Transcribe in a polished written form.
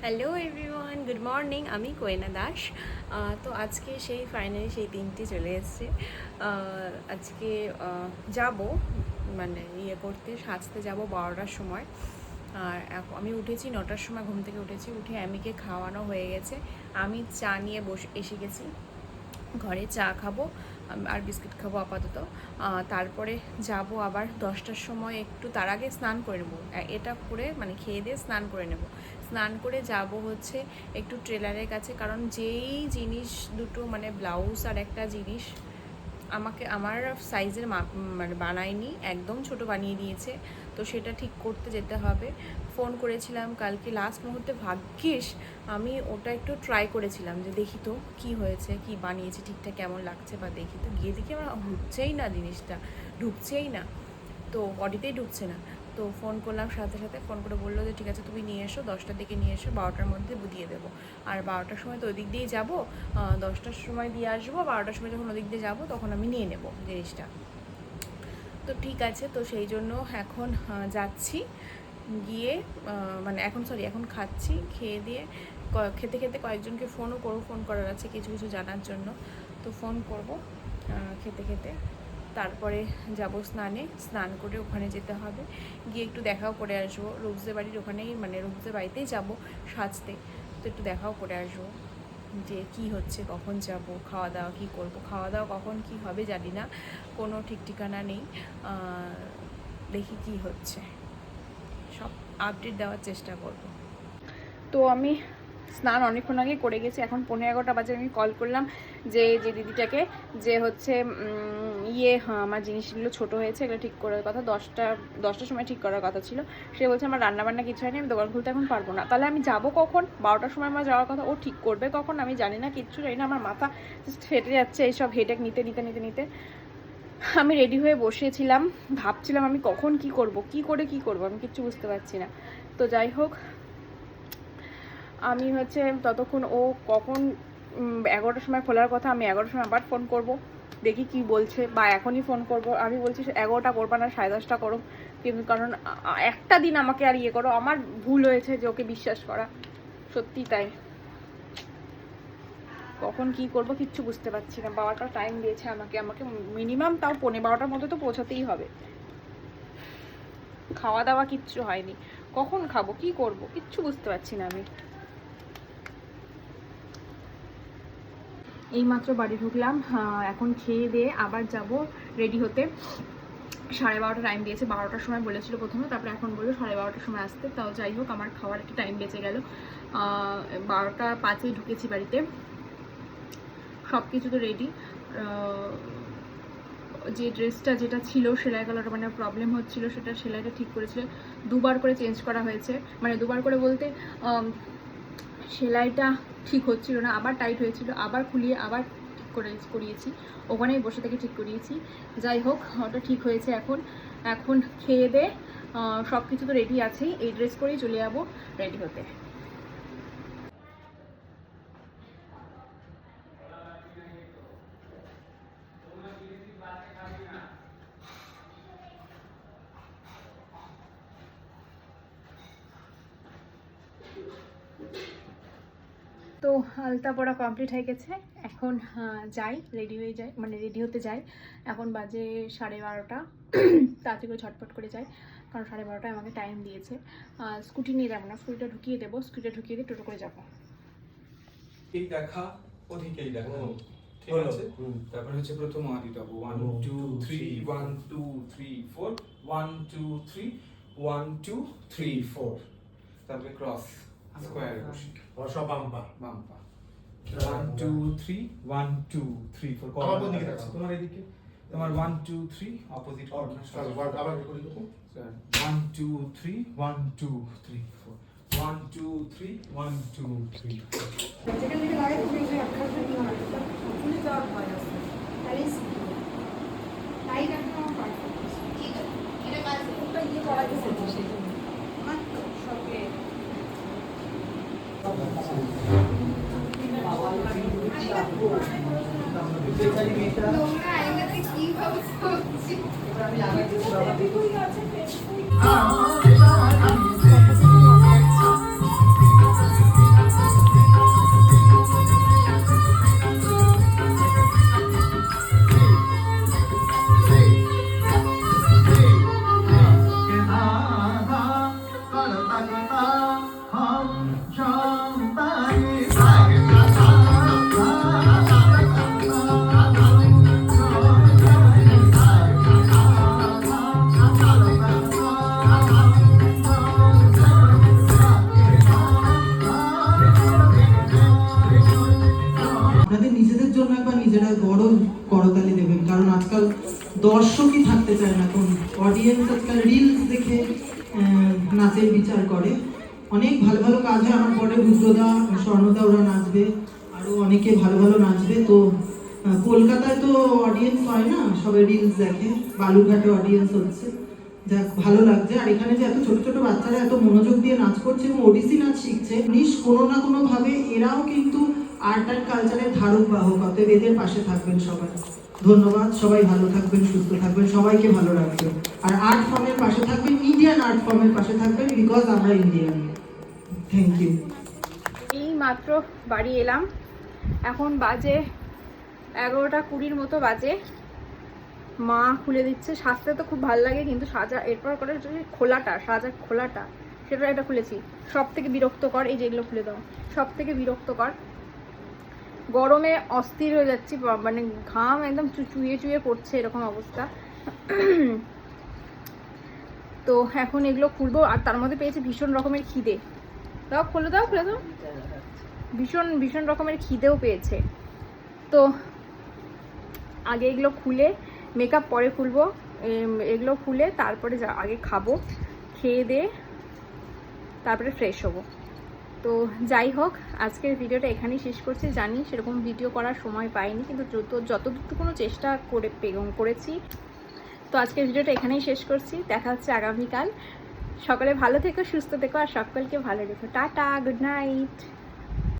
Hello everyone, good morning. আমি কোয়েনা দাস। তো আজকে ফাইনালি সেই দিনটি চলে এসেছে। আজকে যাব মানে করতে সাজতে যাব 12টার সময়। আর আমি উঠেছি 9টার সময়, ঘুম থেকে উঠে আমিকে খাওয়ানো হয়ে গেছে। আমি চা নিয়ে এসে গেছি ঘরে। চা খাবো আর বিস্কিট খাবো আপাতত। তারপরে যাব আবার 10টার সময়, একটু তার আগে স্নান করে নেবো। এটা করে মানে খেয়ে দিয়ে স্নান করে নেব। স্নান করে যাব হচ্ছে একটু টেলারের কাছে, কারণ যেই জিনিস দুটো মানে ব্লাউজ আর একটা জিনিস আমার সাইজের মানে বানায়নি, একদম ছোট বানিয়ে দিয়েছে। তো সেটা ঠিক করতে যেতে হবে। ফোন করেছিলাম কালকে লাস্ট মুহূর্তে, ভাগ্যিস আমি ওটা একটু ট্রাই করেছিলাম যে দেখি তো কী হয়েছে, কি বানিয়েছি, ঠিকঠাক কেমন লাগছে বা দেখি। তো গিয়ে দেখি আমার ঢুকছেই না, জিনিসটা ঢুকছেই না, তো বডিতেই ঢুকছে না। তো ফোন করলাম, সাথে সাথে ফোন করে বললো যে ঠিক আছে তুমি নিয়ে এসো, 10টার দিকে নিয়ে এসো, 12টার মধ্যে দিয়ে দেবো। আর 12টার সময় তো ওই দিক দিয়েই যাবো, 10টার সময় দিয়ে আসবো। 12টার সময় যখন ওদিক দিয়ে যাবো তখন আমি নিয়ে নেবো জিনিসটা। তো ঠিক আছে, তো সেই জন্য এখন যাচ্ছি। গিয়ে এখন খাচ্ছি। খেয়ে দিয়ে খেতে খেতে কয়েকজনকে ফোনও করবো, ফোন করার আছে কিছু কিছু জানার জন্য। তো ফোন করব খেতে খেতে। তারপরে যাব স্নান করে ওখানে যেতে হবে। গিয়ে একটু দেখাও করে আসবো রূপসদের বাড়ির ওখানেই, মানে রূপসদের বাড়িতেই যাব সাজতে। তো একটু দেখাও করে আসবো যে কি হচ্ছে, কখন যাব, খাওয়া দাওয়া কী করবো, খাওয়া দাওয়া কখন কি হবে জানি না, কোনো ঠিক ঠিকানা নেই। দেখি কি হচ্ছে, সব আপডেট দেওয়ার চেষ্টা করব। তো আমি স্নান অনেকক্ষণ আগে করে গেছি, এখন 11:15 বাজে। আমি কল করলাম যে দিদিটাকে, যে হচ্ছে আমার জিনিসগুলো ছোট হয়েছে, এগুলো ঠিক করার কথা, 10টার সময় ঠিক করার কথা ছিল। সে বলছে আমার রান্নাবান্না কিছু হয়নি, আমি দোকান খুলতে এখন পারবো না। তাহলে আমি যাব কখন? 12টার সময় আমার যাওয়ার কথা, ও ঠিক করবে কখন আমি জানি না, কিচ্ছু জানি না। আমার মাথা জাস্ট ফেটে যাচ্ছে এইসব হেডেক নিতে নিতে নিতে নিতে। আমি রেডি হয়ে বসেছিলাম, ভাবছিলাম আমি কখন কি করব, কি করব, আমি কিচ্ছু বুঝতে পারছি না। তো যাই হোক, আমি হচ্ছে ততক্ষণ ও কখন 11টার সময় খোলার কথা, আমি 11টার সময় আবার ফোন করব, দেখি কি বলছে, বা এখনই ফোন করব। আমি বলছি 11টা করবা না, 10:30 করো, কিন্তু কারণ একটা দিন আমাকে আর করো। আমার ভুল হয়েছে যে ওকে বিশ্বাস করা, সত্যি তাই। কখন কি করব কিচ্ছু বুঝতে পারছি না। বাবাটা টাইম দিয়েছে আমাকে মিনিমাম তাও 12:15 মধ্যে তো পৌঁছাতেই হবে। খাওয়া দাওয়া কিচ্ছু হয়নি, কখন খাবো, কি করব কিচ্ছু বুঝতে পারছি না আমি। এইমাত্র বাড়ি ঢুকলাম, এখন খেয়ে দিয়ে আবার যাব রেডি হতে। 12:30 টাইম দিয়েছে, 12টার সময় বলেছিল প্রথমে, তারপরে এখন বললো 12:30টার সময় আসতে। তাও যাই হোক, আমার খাওয়ার একটা টাইম বেঁচে গেল। 12টা 5-এ ঢুকেছি বাড়িতে, সব কিছু তো রেডি। যে ড্রেসটা যেটা ছিল সেলাই গলাটা মানে প্রবলেম হচ্ছিল, সেটা সেলাইটা ঠিক করেছিল, দুবার করে চেঞ্জ করা হয়েছে। মানে দুবার করে বলতে সেলাইটা ঠিক হচ্ছিল না, আবার টাইট হয়েছিল, আবার খুলিয়ে আবার ঠিক করিয়েছি, ওখানেই বসে থেকে ঠিক করিয়েছি। যাই হোক, ওটা ঠিক হয়েছে। এখন খেয়ে দে সব কিছু তো রেডি আছেই, এই ড্রেস করেই চলে যাবো রেডি হতে। তো আলতা পড়া কমপ্লিট হয়ে গেছে, এখন যাই, রেডি হতে যাই। এখন বাজে 12:30। তাড়াতাড়ি করে ঝটপট করে যাই, কারণ 12:30টায় আমাকে টাইম দিয়েছে। স্কুটি নিয়ে যাবো না, স্কুটিটা ঢুকিয়ে দেবো, স্কুটিটা ঢুকিয়ে দিয়ে টোটো করে যাবো। এই দেখা ওদিকেই দেখা, ঠিক আছে। তারপর হচ্ছে প্রথম আদিটা 1 2 3 1 2 3 4 1 2 3 1 2 3 4, তারপরে ক্রস স্কয়ারে বসি, সব বাম্পা 1 2 3 1 2 3 4। আমার কোন দিকে আছে? তোমার এদিকে, তোমার 1 2 3 অপোজিট কর্নার। আবার করি তো 1 2 3 1 2 3 4 1 2 3 1 2 3 কি চায় না কোন অডিয়েন্স আজকাল রিলস দেখে নাচের বিচার করে। অনেক ভালো ভালো কাজ হয় আমার পরে, রুদ্রদা, স্বর্ণদা ওরা নাচবে, আরও অনেকে ভালো ভালো নাচবে। তো কলকাতায় তো অডিয়েন্স হয় না, সবাই রিলস দেখে, বালুরঘাটে অডিয়েন্স হচ্ছে, যাক ভালো লাগছে। আর এখানে যে এত ছোট ছোট বাচ্চারা এত মনোযোগ দিয়ে নাচ করছে এবং ওডিসি নাচ শিখছে, কোনো না কোনোভাবে এরাও কিন্তু আর্ট অ্যান্ড কালচারের ধারক বাহক, অতএব এদের পাশে থাকবেন সবাই। ধন্যবাদ, সবাই ভালো থাকবেন, সুস্থ থাকবেন, সবাইকে ভালো রাখবেন। আর আর্ট ফর্মের পাশে থাকবেন, ইন্ডিয়ান আর্ট ফর্মের পাশে থাকবেন, বিকজ আমরা ইন্ডিয়ান। Thank you. এই মাত্র বাড়ি এলাম, এখন বাজে 11:20 মতো বাজে। মা খুলে দিচ্ছে। সাজতে তো খুব ভালো লাগে, কিন্তু সাজা এরপর করে যদি সাজার খোলাটা সেটা এটা খুলেছি, সব থেকে বিরক্তকর। এই যেগুলো খুলে দাও, সব থেকে বিরক্তকর। গরমে অস্থির হয়ে যাচ্ছি, মানে ঘাম একদম চুইয়ে চুইয়ে পড়ছে, এরকম অবস্থা। তো এখন এগুলো খুলবো, আর তার মধ্যে পেয়েছি ভীষণ রকমের খিদে। দাও, খুলে দাও, খুলে দাও। ভীষণ ভীষণ রকমের খিদেও পেয়েছে। তো আগে এগুলো খুলে, মেকআপ পরে খুলবো, এগুলো খুলে তারপরে আগে খাবো, খেয়ে দিয়ে তারপরে ফ্রেশ হবো। তো যাই হোক, আজকের ভিডিওটা এখানেই শেষ করছি। জানি সেরকম ভিডিও করার সময় পাইনি, কিন্তু যতটুকু চেষ্টা করেছি। তো আজকের ভিডিওটা এখানেই শেষ করছি। দেখা হচ্ছে আগামীকাল। সকলে ভালো থেকো, সুস্থ থেকো, আর সকলকে ভালো রেখো। Tata, good night.